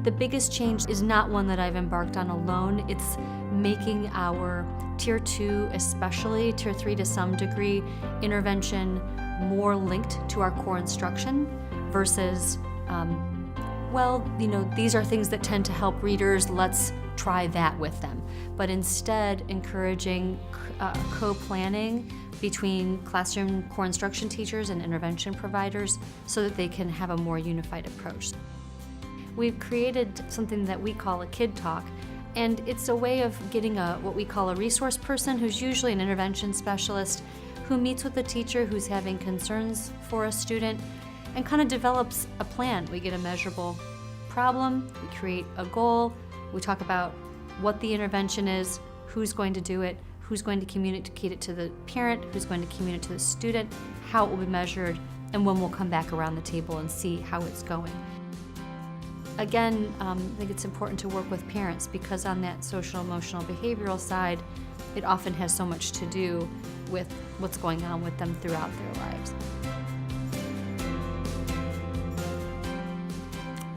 The biggest change is not one that I've embarked on alone. It's making our Tier 2, especially Tier 3 to some degree, intervention more linked to our core instruction versus, these are things that tend to help readers, let's try that with them. But instead, encouraging co-planning between classroom core instruction teachers and intervention providers so that they can have a more unified approach. We've created something that we call a Kid Talk, and it's a way of getting what we call a resource person, who's usually an intervention specialist, who meets with the teacher who's having concerns for a student and kind of develops a plan. We get a measurable problem, we create a goal, we talk about what the intervention is, who's going to do it, who's going to communicate it to the parent, who's going to communicate it to the student, how it will be measured, and when we'll come back around the table and see how it's going. Again, I think it's important to work with parents because on that social, emotional, behavioral side, it often has so much to do with what's going on with them throughout their lives.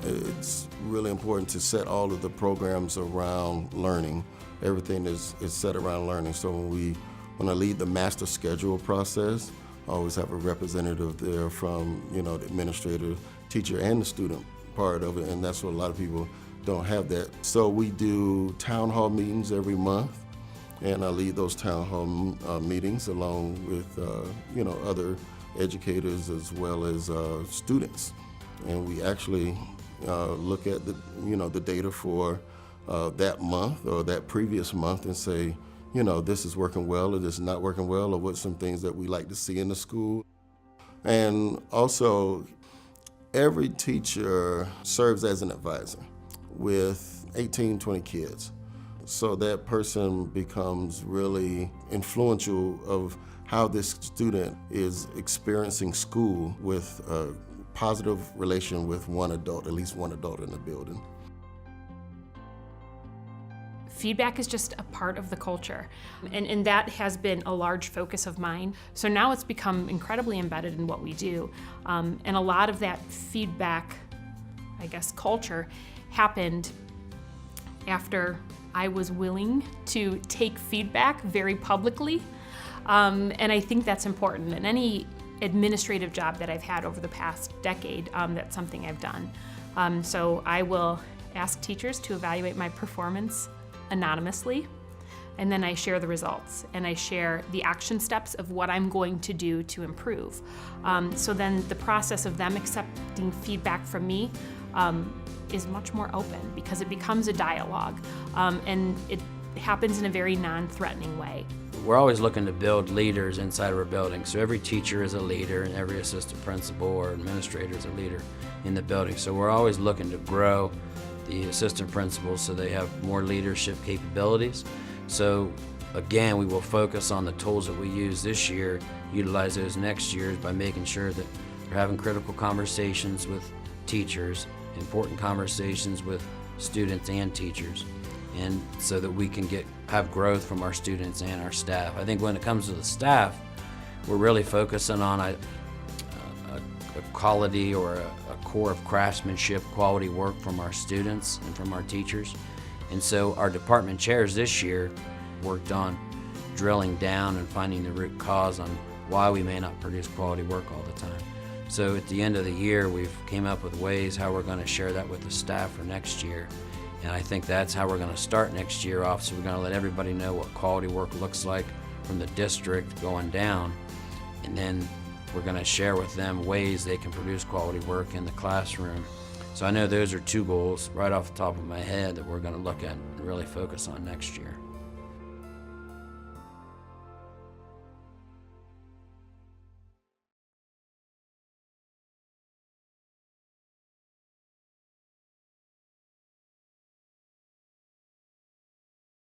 It's really important to set all of the programs around learning. Everything is set around learning. So when I lead the master schedule process, I always have a representative there from, the administrator, teacher, and the student part of it, and that's what a lot of people don't have that. So we do town hall meetings every month, and I lead those town hall meetings along with, other educators as well as students. And we actually look at the data for that month or that previous month and say, this is working well or this is not working well, or what's some things that we like to see in the school. And also, every teacher serves as an advisor with 18, 20 kids. So that person becomes really influential of how this student is experiencing school with a positive relation with one adult, at least one adult in the building. Feedback is just a part of the culture, and that has been a large focus of mine. So now it's become incredibly embedded in what we do, and a lot of that feedback, culture happened after I was willing to take feedback very publicly, and I think that's important. In any administrative job that I've had over the past decade, that's something I've done. So I will ask teachers to evaluate my performance anonymously, and then I share the results and I share the action steps of what I'm going to do to improve. So then the process of them accepting feedback from me is much more open because it becomes a dialogue, and it happens in a very non-threatening way. We're always looking to build leaders inside of our building. So every teacher is a leader and every assistant principal or administrator is a leader in the building. So we're always looking to grow the assistant principals so they have more leadership capabilities. So again, we will focus on the tools that we use this year, utilize those next year by making sure that we're having critical conversations with teachers, important conversations with students and teachers, and so that we can have growth from our students and our staff. I think when it comes to the staff, we're really focusing on a quality or a core of craftsmanship, quality work from our students and from our teachers. And so our department chairs this year worked on drilling down and finding the root cause on why we may not produce quality work all the time. So at the end of the year, we've came up with ways how we're going to share that with the staff for next year. And I think that's how we're going to start next year off. So we're going to let everybody know what quality work looks like from the district going down. And then we're going to share with them ways they can produce quality work in the classroom. So I know those are two goals right off the top of my head that we're going to look at and really focus on next year.